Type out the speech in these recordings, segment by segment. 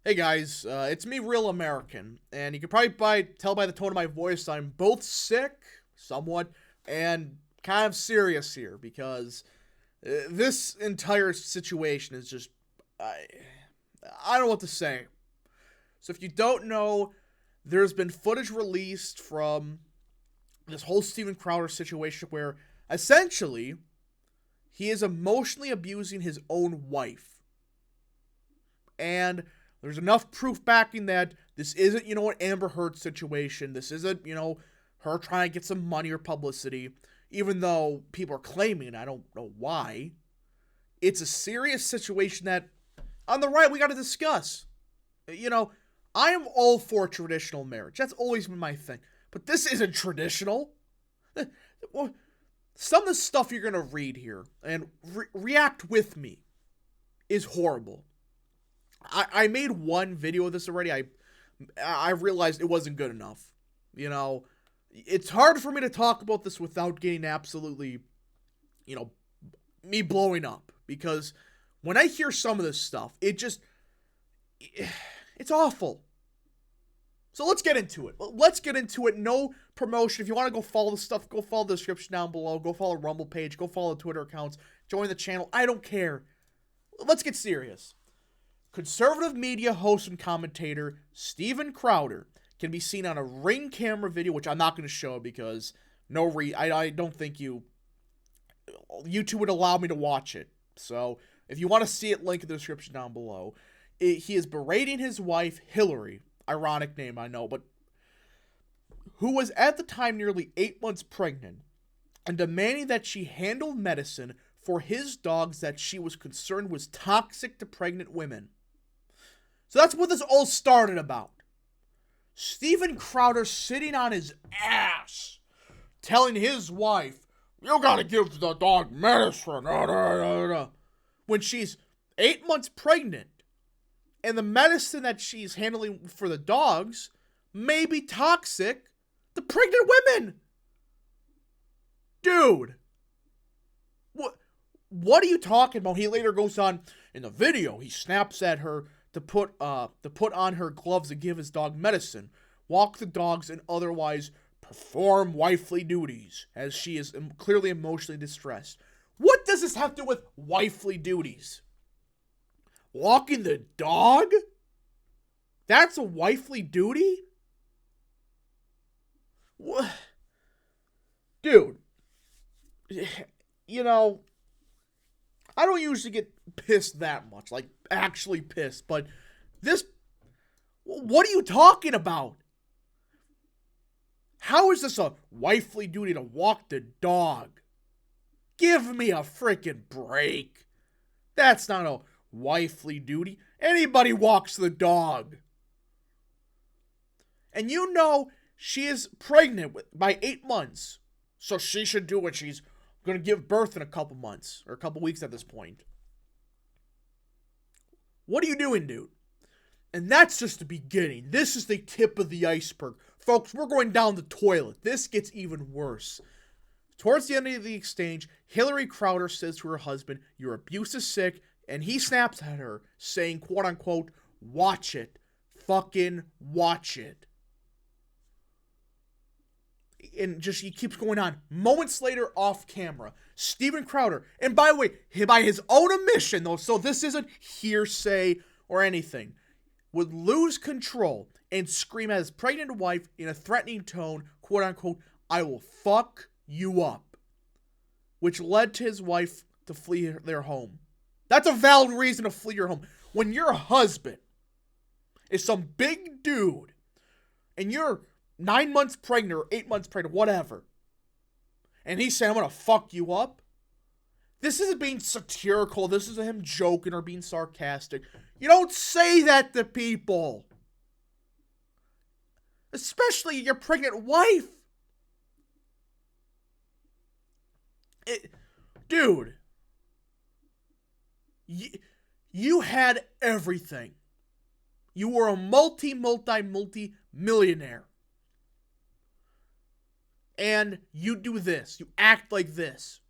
Hey guys, it's me, Real American, and you can probably tell by the tone of my voice I'm both sick, somewhat, and kind of serious here because this entire situation is just I I don't know what to say. So if you don't know, there's been footage released from this whole Steven Crowder situation where essentially he is emotionally abusing his own wife, and there's enough proof backing that this isn't, an Amber Heard situation. This isn't, her trying to get some money or publicity, even though people are claiming, I don't know why. It's a serious situation that, on the right, we got to discuss. You know, I am all for traditional marriage. That's always been my thing. But this isn't traditional. Some of the stuff you're going to read here and react with me is horrible. I made one video of this already. I realized it wasn't good enough. You know, it's hard for me to talk about this without getting absolutely, you know, me blowing up because when I hear some of this stuff, it's awful. So let's get into it. Let's get into it. No promotion. If you want to go follow the stuff, go follow the description down below. Go follow the Rumble page. Go follow the Twitter accounts. Join the channel. I don't care. Let's get serious. Conservative media host and commentator Steven Crowder can be seen on a Ring camera video, which I'm not going to show because I don't think YouTube would allow me to watch it. So if you want to see it, link in the description down below. He is berating his wife Hillary, ironic name I know, but who was at the time nearly 8 months pregnant, and demanding that she handle medicine for his dogs that she was concerned was toxic to pregnant women. So that's what this all started about. Steven Crowder sitting on his ass, telling his wife, "You gotta give the dog medicine," when she's 8 months pregnant, and the medicine that she's handling for the dogs may be toxic to pregnant women. Dude, what are you talking about? He later goes on in the video. He snaps at her to put on her gloves and give his dog medicine, walk the dogs, and otherwise perform wifely duties as she is clearly emotionally distressed. What does this have to do with wifely duties? Walking the dog? That's a wifely duty? What? Dude, you know, I don't usually get pissed that much, like actually pissed, but this, what are you talking about? How is this a wifely duty to walk the dog? Give me a freaking break. That's not a wifely duty. Anybody walks the dog. And you know she is pregnant by 8 months, so she should do what she's going to give birth in a couple months, or a couple weeks at this point. What are you doing, dude? And that's just the beginning. This is the tip of the iceberg. Folks, we're going down the toilet. This gets even worse. Towards the end of the exchange, Hillary Crowder says to her husband, "Your abuse is sick," and he snaps at her, saying, quote unquote, "Watch it. Fucking watch it." And just he keeps going on. Moments later, off camera, Steven Crowder, and by the way, by his own admission, though, so this isn't hearsay or anything, would lose control and scream at his pregnant wife in a threatening tone, quote unquote, "I will fuck you up," which led to his wife to flee their home. That's a valid reason to flee your home. When your husband is some big dude and you're 9 months pregnant or 8 months pregnant, whatever, and he's saying, "I'm gonna fuck you up," this isn't being satirical. This isn't him joking or being sarcastic. You don't say that to people. Especially your pregnant wife. Dude, you had everything. You were a multi millionaire. And you do this. You act like this.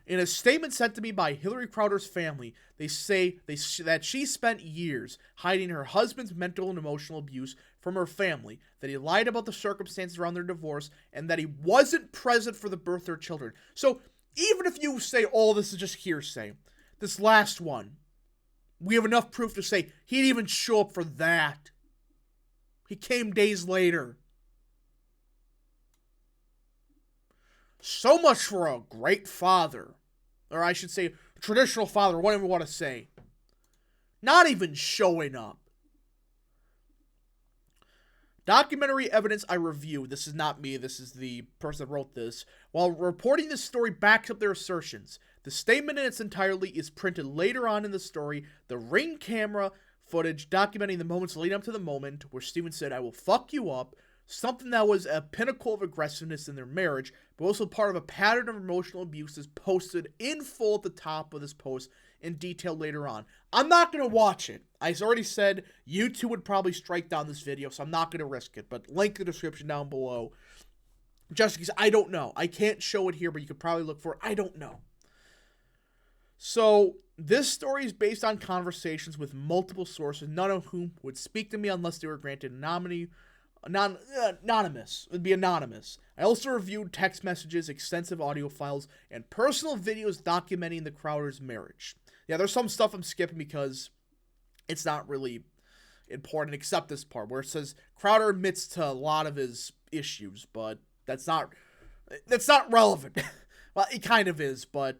In a statement sent to me by Hillary Crowder's family, they say that she spent years hiding her husband's mental and emotional abuse from her family, that he lied about the circumstances around their divorce, and that he wasn't present for the birth of their children. So even if you say, oh, this is just hearsay, this last one, we have enough proof to say he didn't even show up for that. He came days later. So much for a great father. Or I should say, traditional father, whatever you want to say. Not even showing up. Documentary evidence I reviewed, this is not me, this is the person that wrote this, while reporting this story backs up their assertions. The statement in its entirety is printed later on in the story. The Ring camera footage documenting the moments leading up to the moment where Steven said, I will fuck you up, something that was a pinnacle of aggressiveness in their marriage, but also part of a pattern of emotional abuse, is posted in full at the top of this post in detail later on. I'm not going to watch it. I already said YouTube would probably strike down this video, so I'm not going to risk it, but link in the description down below. Just because I don't know. I can't show it here, but you could probably look for it. I don't know. So, this story is based on conversations with multiple sources, none of whom would speak to me unless they were granted anonymous. It would be anonymous. I also reviewed text messages, extensive audio files, and personal videos documenting the Crowder's marriage. Yeah, there's some stuff I'm skipping because it's not really important, except this part where it says Crowder admits to a lot of his issues, but that's not relevant. Well, it kind of is, but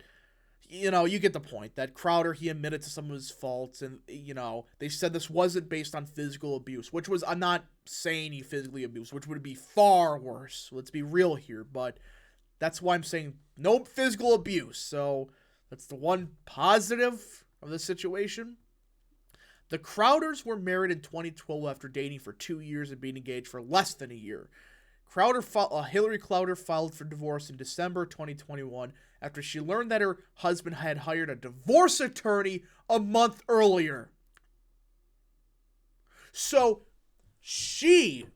you know, you get the point. That Crowder, he admitted to some of his faults, and, you know, they said this wasn't based on physical abuse, which was, I'm not saying he physically abused, which would be far worse. Let's be real here, but that's why I'm saying no physical abuse. So that's the one positive of this situation. The Crowders were married in 2012 after dating for 2 years and being engaged for less than a year. Hillary Crowder filed for divorce in December 2021 after she learned that her husband had hired a divorce attorney a month earlier. So, she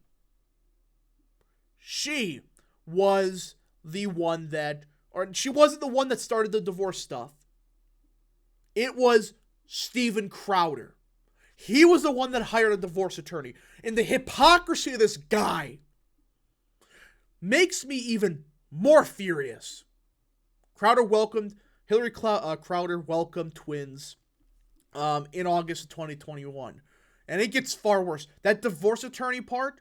was the one that, or she wasn't the one that started the divorce stuff. It was Steven Crowder. He was the one that hired a divorce attorney. And the hypocrisy of this guy makes me even more furious. Hillary Crowder welcomed twins in August of 2021. And it gets far worse. That divorce attorney part,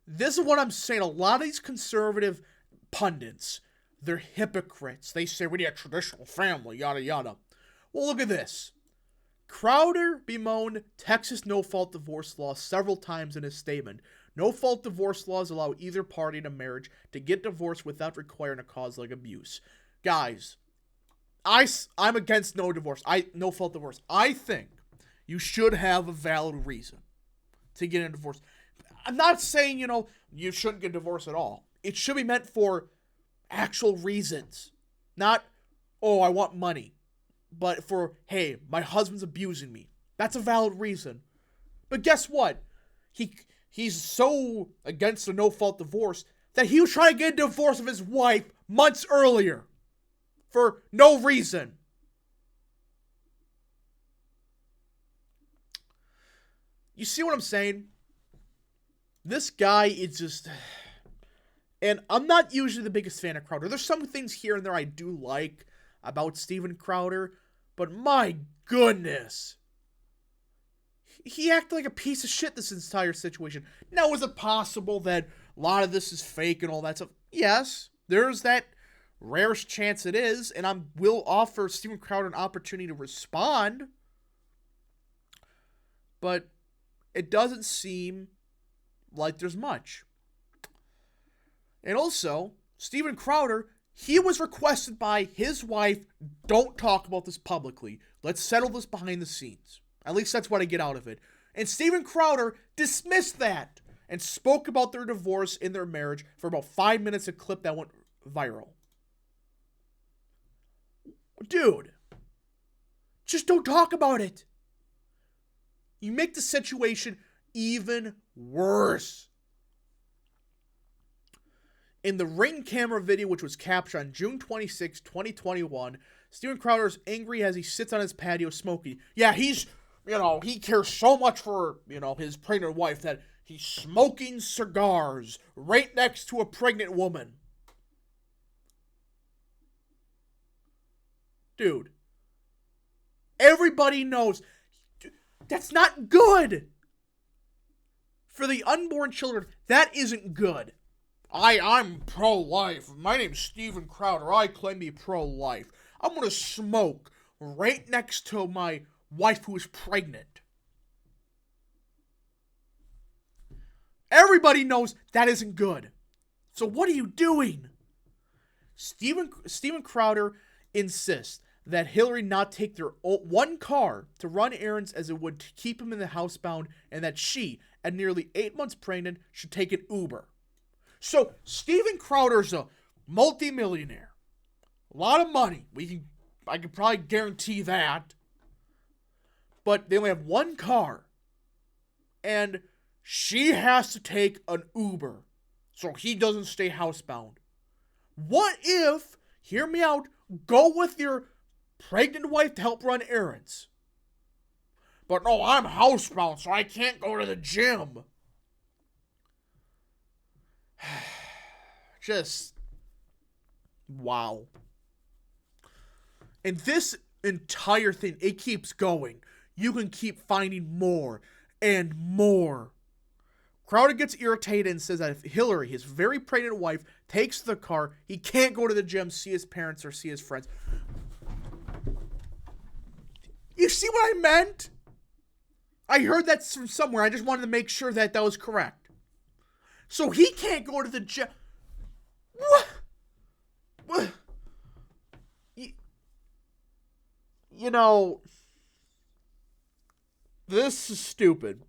this is what I'm saying. A lot of these conservative pundits, they're hypocrites. They say we need a traditional family, yada yada. Well, look at this. Crowder bemoaned Texas no-fault divorce law several times in his statement. No-fault divorce laws allow either party in a marriage to get divorced without requiring a cause like abuse. Guys, I'm against no-fault divorce. I think you should have a valid reason to get a divorce. I'm not saying, you shouldn't get divorced at all. It should be meant for actual reasons. Not, oh, I want money. But for, hey, my husband's abusing me. That's a valid reason. But guess what? He's so against a no-fault divorce that he was trying to get a divorce of his wife months earlier. For no reason. You see what I'm saying? This guy is just... And I'm not usually the biggest fan of Crowder. There's some things here and there I do like about Steven Crowder, but my goodness. He acted like a piece of shit this entire situation. Now, is it possible that a lot of this is fake and all that stuff? Yes, there's that rarest chance it is, and I will offer Steven Crowder an opportunity to respond, but it doesn't seem like there's much. And also, Steven Crowder, he was requested by his wife, don't talk about this publicly. Let's settle this behind the scenes. At least that's what I get out of it. And Steven Crowder dismissed that and spoke about their divorce in their marriage for about 5 minutes, a clip that went viral. Dude, just don't talk about it. You make the situation even worse. In the Ring camera video, which was captured on June 26, 2021, Steven Crowder is angry as he sits on his patio smoking. Yeah, he cares so much for, his pregnant wife that he's smoking cigars right next to a pregnant woman. Dude, everybody knows that's not good. For the unborn children, that isn't good. I'm pro-life. My name's Steven Crowder. I claim to be pro-life. I'm gonna smoke right next to my wife who is pregnant. Everybody knows that isn't good. So what are you doing? Steven Crowder insists that Hillary not take their one car to run errands as it would keep him in the housebound, and that she, at nearly 8 months pregnant, should take an Uber. So Steven Crowder's a multimillionaire. A lot of money. I can probably guarantee that. But they only have one car. And she has to take an Uber so he doesn't stay housebound. What if, hear me out, go with your pregnant wife to help run errands? But no, I'm housebound, so I can't go to the gym. Just, wow. And this entire thing, it keeps going. You can keep finding more and more. Crowder gets irritated and says that if Hillary, his very pregnant wife, takes the car, he can't go to the gym, see his parents, or see his friends. You see what I meant? I heard that from somewhere. I just wanted to make sure that was correct. So he can't go to the gym. What? This is stupid.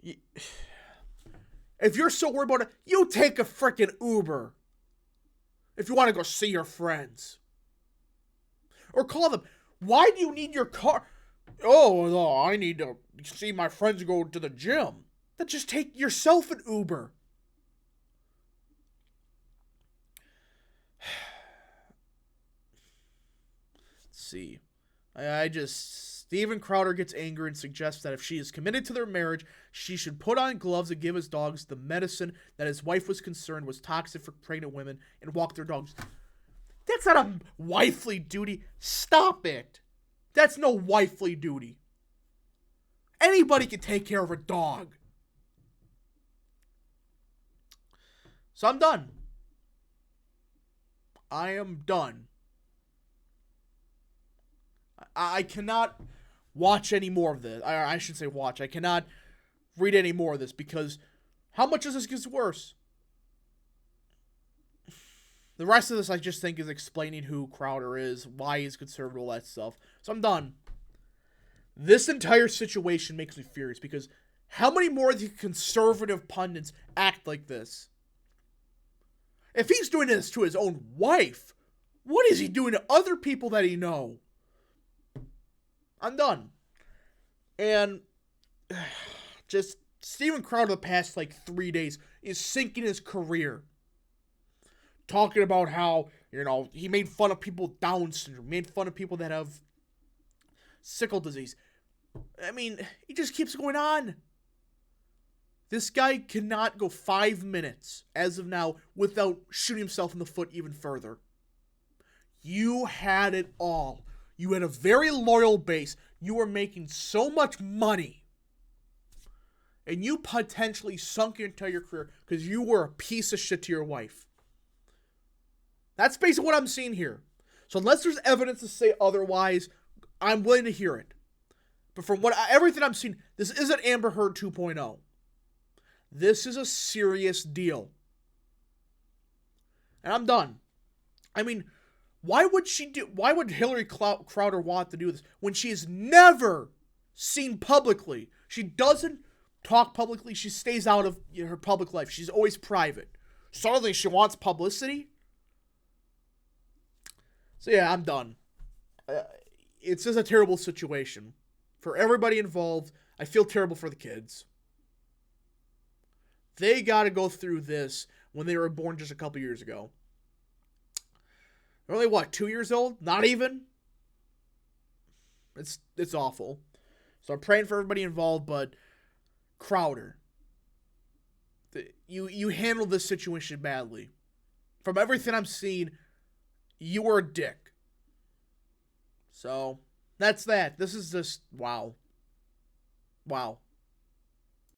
If you're so worried about it, you take a freaking Uber. If you want to go see your friends. Or call them. Why do you need your car? Oh, no, I need to see my friends go to the gym. Then just take yourself an Uber. Let's see. Steven Crowder gets angry and suggests that if she is committed to their marriage, she should put on gloves and give his dogs the medicine that his wife was concerned was toxic for pregnant women and walk their dogs. That's not a wifely duty. Stop it. That's no wifely duty. Anybody can take care of a dog. So I'm done. I am done. I cannot watch any more of this. I should say watch. I cannot read any more of this because how much does this get worse? The rest of this I just think is explaining who Crowder is, why he's conservative, all that stuff. So I'm done. This entire situation makes me furious because how many more of the conservative pundits act like this? If he's doing this to his own wife, what is he doing to other people that he knows? I'm done. And just Steven Crowder the past 3 days is sinking his career. Talking about how, he made fun of people with Down syndrome, made fun of people that have sickle disease. I mean, he just keeps going on. This guy cannot go 5 minutes, as of now, without shooting himself in the foot even further. You had it all. You had a very loyal base. You were making so much money. And you potentially sunk your entire career because you were a piece of shit to your wife. That's basically what I'm seeing here. So unless there's evidence to say otherwise, I'm willing to hear it. But from everything I'm seeing, this isn't Amber Heard 2.0. This is a serious deal. And I'm done. I mean, why would Hillary Crowder want to do this when she is never seen publicly? She doesn't talk publicly. She stays out of her public life. She's always private. Suddenly she wants publicity? So yeah, I'm done. It's just a terrible situation. For everybody involved, I feel terrible for the kids. They got to go through this when they were born just a couple years ago. They're only, what, 2 years old? Not even? It's awful. So I'm praying for everybody involved, but Crowder, you handled this situation badly. From everything I'm seeing, you were a dick. So, that's that. This is just, wow. Wow.